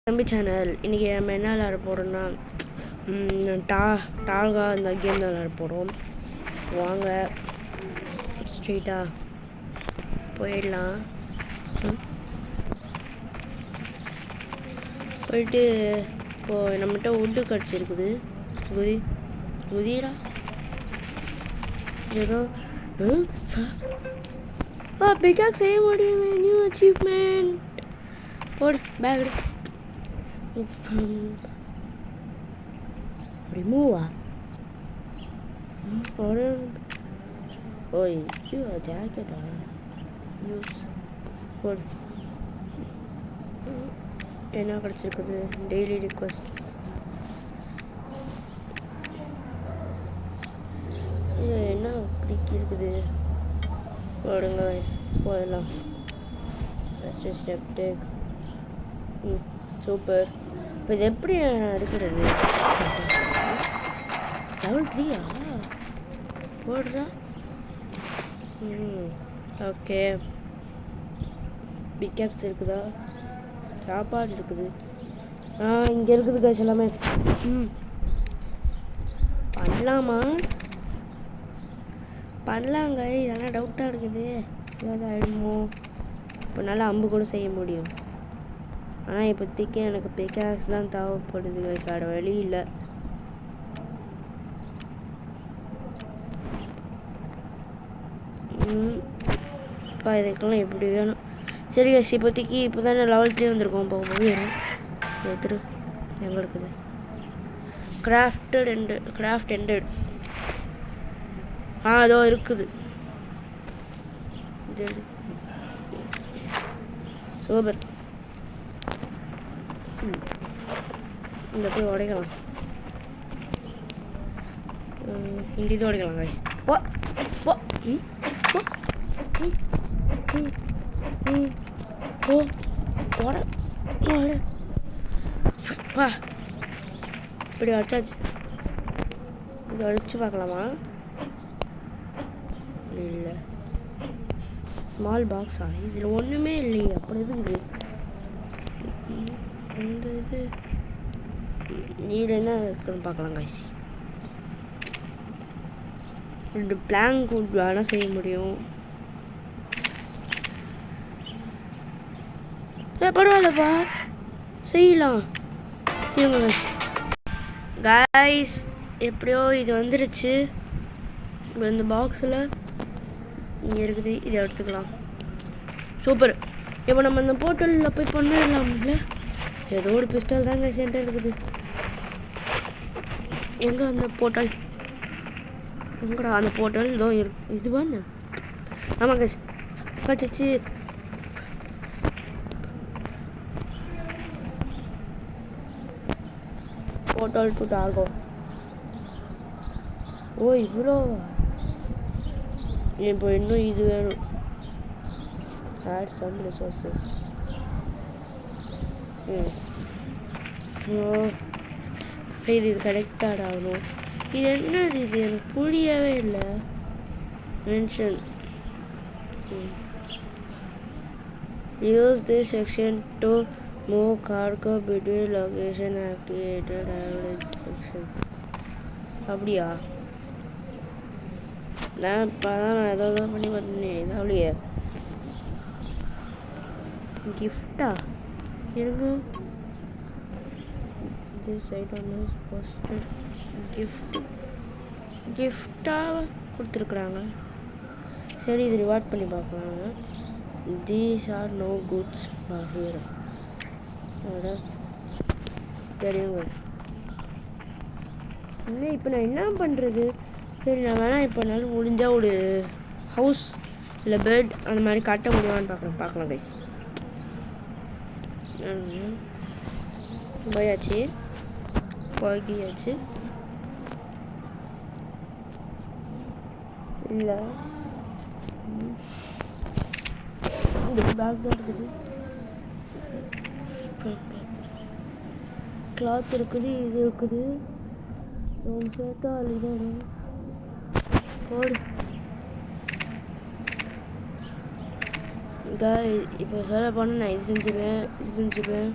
தம்பி சேனல். இன்றைக்கி நம்ம என்ன விளாட போகிறோம்னா டால்கா இந்த கேம் தான் விளாட போகிறோம். வாங்க ஸ்ட்ரெயிட்டாக போயிடலாம். போயிட்டு இப்போது நம்மகிட்ட உட்டு கிடச்சிருக்குது. குதிரா ஏதோ பிகாக் செய்ய முடியுமே. நியூ அச்சீவ்மெண்ட் போடு. பேக் ரிமூவா ஓய் ஜாக்கெட்டா யூஸ் போடு. என்ன கிடச்சிருக்குது? Daily request. என்ன அப்படி இருக்குது? போடுங்க போடலாம். First step take. சூப்பர். இப்போ இது எப்படி நான் எடுக்கிறது? லெவல் 3 போடுறா. ஓகே. பிக்கப்ஸ் இருக்குதா? சாப்பாடு இருக்குது. இங்கே இருக்குது காசு எல்லாமே. பண்ணலாங்க. இதெல்லாம் டவுட்டாக இருக்குது. ஏதாவது ஆயிடுமோ? இப்போ நல்லா அம்பு கூட செய்ய முடியும். ஆனால் இப்போதைக்கு எனக்கு பிக்காக்ஸ் தான் தேவைப்படுது. வேறு வழி இல்லை. இப்போ இதுக்கெல்லாம் எப்படி வேணும்? சரி கஷ், இப்போதைக்கு இப்போ தானே லெவல் 3 வந்திருக்கோம். போகும்போது எடுத்துரு. எங்கே இருக்குது? Craft ended. அதோ இருக்குது. சூப்பர். இந்த போய் உடைக்கலாம். இந்த இது உடைக்கலாம். இப்படி அடிச்சாச்சு. இது அடிச்சு பார்க்கலாமா? இல்லை. ஸ்மால் பாக்ஸா? இதில் ஒன்றுமே இல்லையே. அப்படி இருக்குது. இந்த இது இதில் என்ன இருக்குன்னு பார்க்கலாம் காய்ச்சி. 2 பிளாங்க் வேணால் செய்ய முடியும். பரவாயில்லப்பா, செய்யலாம். இருங்க காய்ஸ், எப்படியோ இது வந்துருச்சு. இந்த பாக்ஸில் இங்கே இருக்குது. இதை எடுத்துக்கலாம். சூப்பர். இப்போ நம்ம இந்த போர்ட்டலில் போய் பண்ணிடலாம்ல. ஏதோ ஒரு பிஸ்டல் தாங்க சென்டர் இருக்குது. எங்கே அந்த போர்ட்டல்? எங்கடா அந்த போர்ட்டல்? இதோ இதுவாண்ணா? ஆமாங்க கட்சிச்சு. Portal to டால்கா. ஓ இவ்வளோ. இப்போ இன்னும் இது வேணும். Add some resources. இது கனெக்டட் ஆகணும். இது என்னது? இது எனக்கு புரியவே இல்லை. Mention. Use this section to move cargo between location activated average sections. அப்படியா? நான் இப்போ தான் ஏதாவது பண்ணி பார்த்தேன். இதாவளியே கிஃப்டா இருங்க. திஸ் ஐட்டம் இஸ் போஸ்டட் கிஃப்டாக கொடுத்துருக்குறாங்க. சரி, இது ரிவார்ட் பண்ணி பார்க்கலாங்க. These are no goods for here. தெரியுங்க. இல்லை, இப்போ நான் என்ன பண்ணுறது? சரி, நான் வேணால் இப்போ என்னால் முடிஞ்சால் ஒரு ஹவுஸ் இல்லை பெட் அந்த மாதிரி கட்ட முடியுமான்னு பார்க்கலாம் கைஸ். போயாச்சு. இல்லை, இந்த பேக் தான் இருக்குது. கிளாத் இருக்குது. இது இருக்குது. சேர்த்தா இதான் போடு. இப்போ சொல்ல போனால் நான் இது செஞ்சுருவேன்.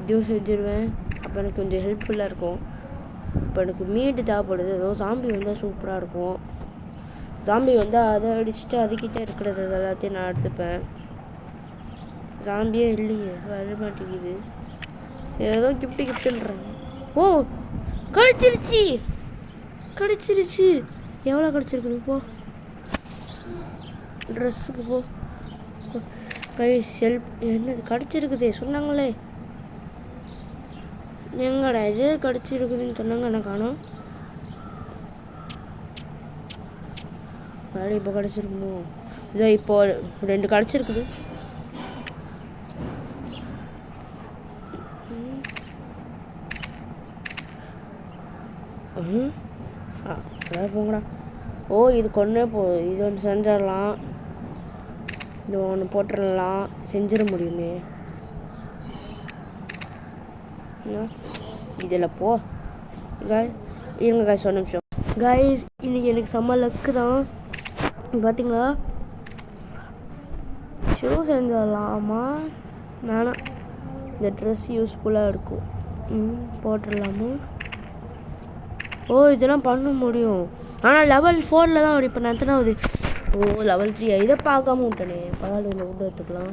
இதுவும் செஞ்சுருவேன். அப்போ எனக்கு கொஞ்சம் ஹெல்ப்ஃபுல்லாக இருக்கும். இப்போ எனக்கு மீட்டு தேவைப்படுது. ஏதோ சாம்பி வந்தால் சூப்பராக இருக்கும். சாம்பி வந்தால் அதை அடிச்சுட்டு அதுக்கிட்டே இருக்கிறது எல்லாத்தையும் நான் எடுத்துப்பேன். சாம்பியே இல்லையே, வர மாட்டேங்குது. ஏதோ கிஃப்ட்டுன்றாங்க. ஓ கடிச்சிருச்சு கடிச்சிருச்சு. எவ்வளோ கடிச்சிருக்குது? போ ட்ரெஸ்ஸுக்கு போ. கை செல்ஃப் என்னது கடிச்சிருக்குதே சொன்னாங்களே. எங்கடா இது கடிச்சிருக்குதுன்னு சொன்னாங்க, என்ன காணோம். வேலை இப்போ கடிச்சிருக்குமோ? இதோ இப்போ 2 கடிச்சிருக்குது. போங்கடா. ஓ இது கொண்டே இது ஒன்று செஞ்சிடலாம். இது ஒன்று போட்டுடலாம். செஞ்சிட முடியுமே. இதில் போ இருங்க காய்ஸ், ஒரு நிமிஷம் காய்ஸ். இன்றைக்கி எனக்கு செம்ம லக்கு தான். பார்த்தீங்களா, ஷூ செஞ்சிடலாமா வேணாம். இந்த ட்ரெஸ் யூஸ்ஃபுல்லாக இருக்கும். போட்டுடலாமா? ஓ இதெல்லாம் பண்ண முடியும். ஆனால் லெவல் 4 தான். இப்போ நான் எத்தனாவது? Oh level 3. இதை பார்க்காம விட்டனே. பரவாயில்ல, இந்த வுட் எடுத்துக்கலாம்.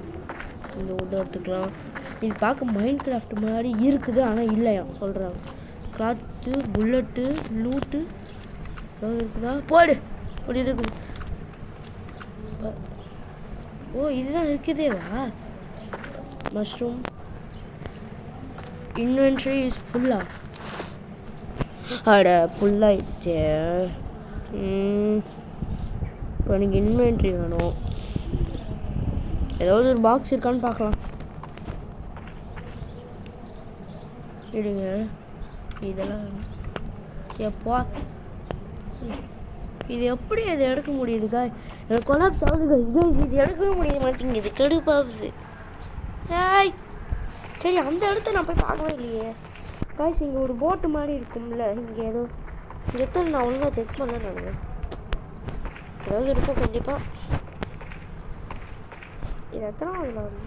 இந்த வுட் எடுத்துக்கலாம். இது பார்க்க மைண்ட் கிராஃப்ட் மாதிரி இருக்குது, ஆனால் இல்லையா சொல்கிறாங்க. கிளாத்து, புல்லட்டு, லூட்டு ஏதாவது இருக்குதா? போடு அப்படி இது இருக்குது. ஓ இதுதான் இருக்குதேவா? மஷ்ரூம் இன்வென்ட்ரி இஸ் ஃபுல்லா? அட ஃபுல்லாகிடுச்சு. இப்போ எனக்கு இன்வென்ட்ரி வேணும். ஏதாவது ஒரு பாக்ஸ் இருக்கான்னு பார்க்கலாம். இருங்க, இதெல்லாம் எப்போ இது எப்படி அதை எடுக்க முடியுது காய்? எனக்கு கொலாப்ஸ் ஆகுது காய்ஸ். இது எடுக்கவே முடிய மாட்டேங்குது, கடுப்பாகுது. ஏய் சரி, அந்த இடத்த நான் போய் பார்க்கவே இல்லையே காய்ஸ். இங்கே ஒரு போட்டு மாதிரி இருக்கும்ல, இங்கே ஏதோ எத்தனை நான் ஒழுங்காக செக் பண்ண நினைக்கிறேன். ஏதாவது இருக்கும் கண்டிப்பாக. இது எத்தனை அதில் வந்து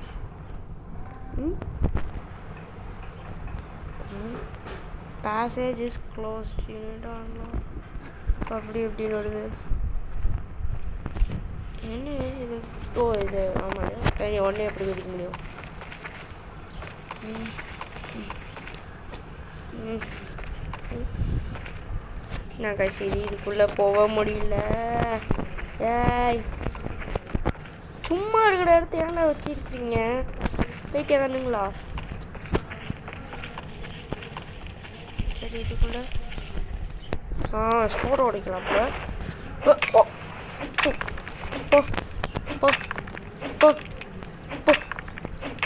பேசேஜ் இஸ் க்ளோஸ் அப்படி எப்படின்னு வருது. என்ன இது? ஓ இது ஆமாம், சரி உடனே எப்படி குதிக்க முடியும்? நான் கட்சி இதுக்குள்ளே போக முடியல. ஏய் சும்மா இருக்கிற இடத்த ஏன்டா வச்சிருக்கீங்க? போயிட்டே வேணுங்களா? சரி இதுக்குள்ள ஸ்டோர் உடைக்கலாம்.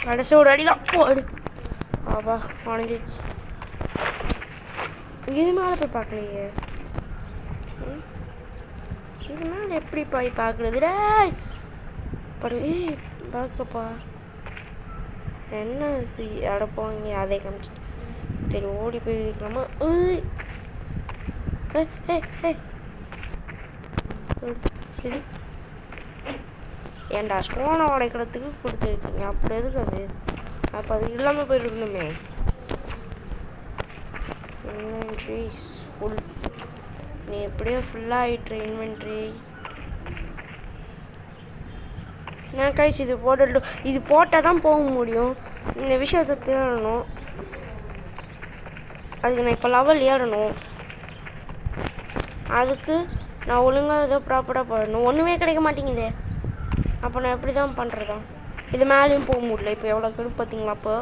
கடைசி ஒரு அடிதான் போடு. ஆபா உடஞ்சிச்சு. இது மேலே போய் பார்க்கலையே. இது மேலே எப்படி போய் பார்க்குறது? படு பார்க்கப்பா. என்ன அடப்போங்க அதே காமிச்சு. சரி ஓடி போய் இருக்கலாமா? ஏன்டா ஸ்டோனை உடைக்கிறதுக்கு கொடுத்துருக்கீங்க, அப்படி எதுக்கு அது? அப்போ அது இல்லாமல் போயிருக்கணுமே. Inventory full. நீ எப்படியோ ஃபுல்லாகிட்டு இன்வென்ட்ரி. நான் கழிச்சு இது போட்டுட்டோம். இது போட்டால் தான் போக முடியும். இந்த விஷயத்தை தேடணும். அதுக்கு நான் இப்போ லெவல் ஏறணும். அதுக்கு நான் ஒழுங்காக ஏதோ ப்ராப்பராக போடணும். ஒன்றுமே கிடைக்க மாட்டேங்குதே. அப்போ நான் எப்படி தான் பண்ணுறதா? இது மேலேயும் போக முடியல. இப்போ எவ்வளோ கெடு பார்த்தீங்களா? அப்போ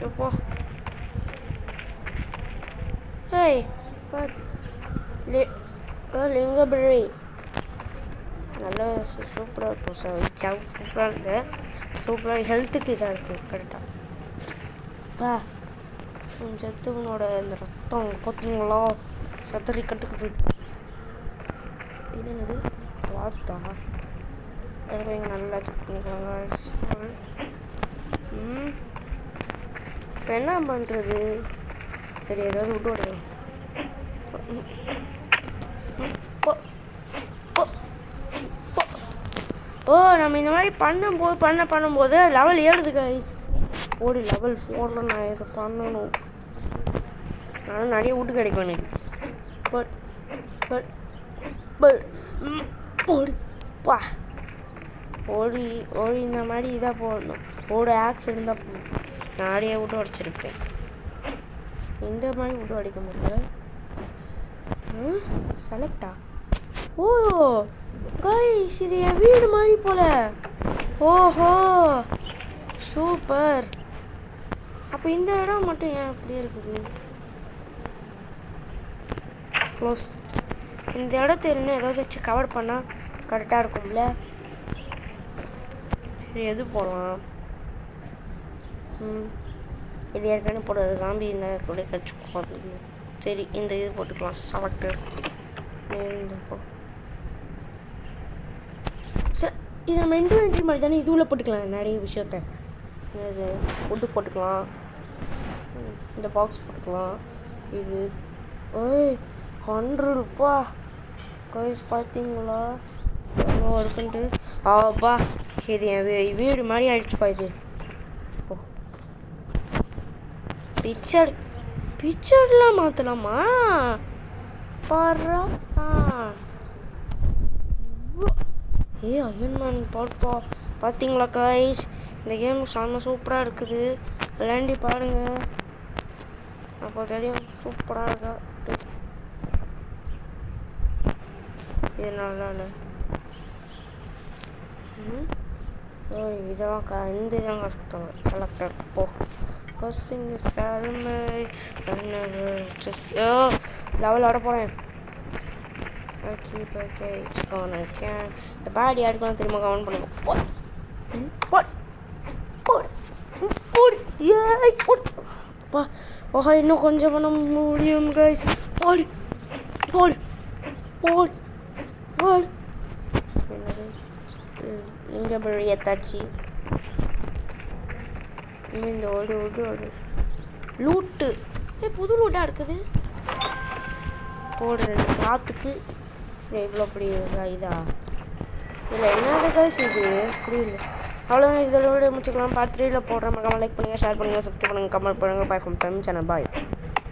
எப்போ ஏய் லிங்கபிரி நல்லா சூப்பராக இருக்கும் சார். சூப்பராக இருக்குது. சூப்பராக ஹெல்த்துக்கு இதாக இருக்குது கரெக்டாக. பா செத்துவனோட இந்த ரத்தம் பார்த்தீங்களா சத்தரி கட்டுக்குது. இது என்னது வாத்தா? அதை இங்கே நல்லா செக் பண்ணிக்கோங்க. இப்போ என்ன பண்ணுறது? சரி ஏதாவது விட்டு விடுங்க. ஓ நம்ம இந்த மாதிரி பண்ணும்போது லெவல் ஏறுது கைஸ். ஓடி லெவல் 4 நான் இதை பண்ணணும். ஆனால் நிறைய வீட்டு கிடைக்கும் எனக்கு. பட் பட் பட் ஓடிப்பா ஓடி ஓடி இந்த மாதிரி இதாக போடணும். ஆக்சிடென்ட் தான் போடணும். நிறைய வீட்டு உடச்சிருப்பேன். இந்த மாதிரி வீட்டு அடிக்க முடியல. செலக்டா? ஓ கைஸ், இது என் வீடு மாதிரி போல. ஓஹோ சூப்பர். அப்போ இந்த இடம் மட்டும் ஏன் அப்படியே இருக்குது? க்ளோஸ். இந்த இடத்த இன்னும் ஏதாவது வச்சு கவர் பண்ணால் கரெக்டாக இருக்கும்ல. சரி, எது போடலாம்? இது ஏற்கனவே போடுறது சாம்பி இந்த கூட கற்றுக்கோது. சரி, இந்த இது போட்டுக்கலாம். சவட்டு சார், இது நம்ம என்ட்ரி மாதிரி தானே. இதுவில் போட்டுக்கலாம் நிறைய விஷயத்த. இது ஃபுட்டு போட்டுக்கலாம், இந்த பாக்ஸ் போட்டுக்கலாம். இது ஓய் 100 ரூபா கைஸ், பார்த்தீங்களா எவ்வளோ இருக்குன்ட்டு? ஆப்பா, இது என் வீடு மாதிரி ஆயிடுச்சுப்பா. இது பிக்சர்லாம் மாற்றலாமா? பாரா. அயன்மேன் பாப்பா, பார்த்தீங்களா கைஸ்? இந்த கேம் செம்ம சூப்பராக இருக்குது. விளையாண்டி பாருங்க, அப்போ தெரியும் சூப்பராக இருக்கா. இது நல்லா இல்லை. இதெல்லாம் இந்த இதாங்க சுத்தம் செலக்டர் போ. பஸ்ஸிங்க சருமை லெவல் ஆட போகிறேன். இந்த பேட் யாருக்கெல்லாம் தெரியுமா? கமெண்ட் பண்ணுங்க. ஓஹா, இன்னும் கொஞ்சம் பண்ண முடியும் கைஸ். போடு போடு போடு போடு. என்னது இங்கே ஏத்தாச்சு. இந்த ஓடு ஓடு ஓடு லூட்டு. புது லூட்டாக இருக்குது. போடு 2 கிளாத்துக்கு இவ்வளோ அப்படி இதா இல்லை என்னது கைஸ்? இது புரியல. அவ்வளோதான், இதோட முடிச்சுக்கலாம். பார்ட் 3ல் போடுற மாதிரி லைக் பண்ணுங்கள், ஷேர் பண்ணுங்கள், சப்ஸ்கிரைப் பண்ணுங்கள், கமெண்ட் பண்ணுங்கள். Bye from channel. பாய்.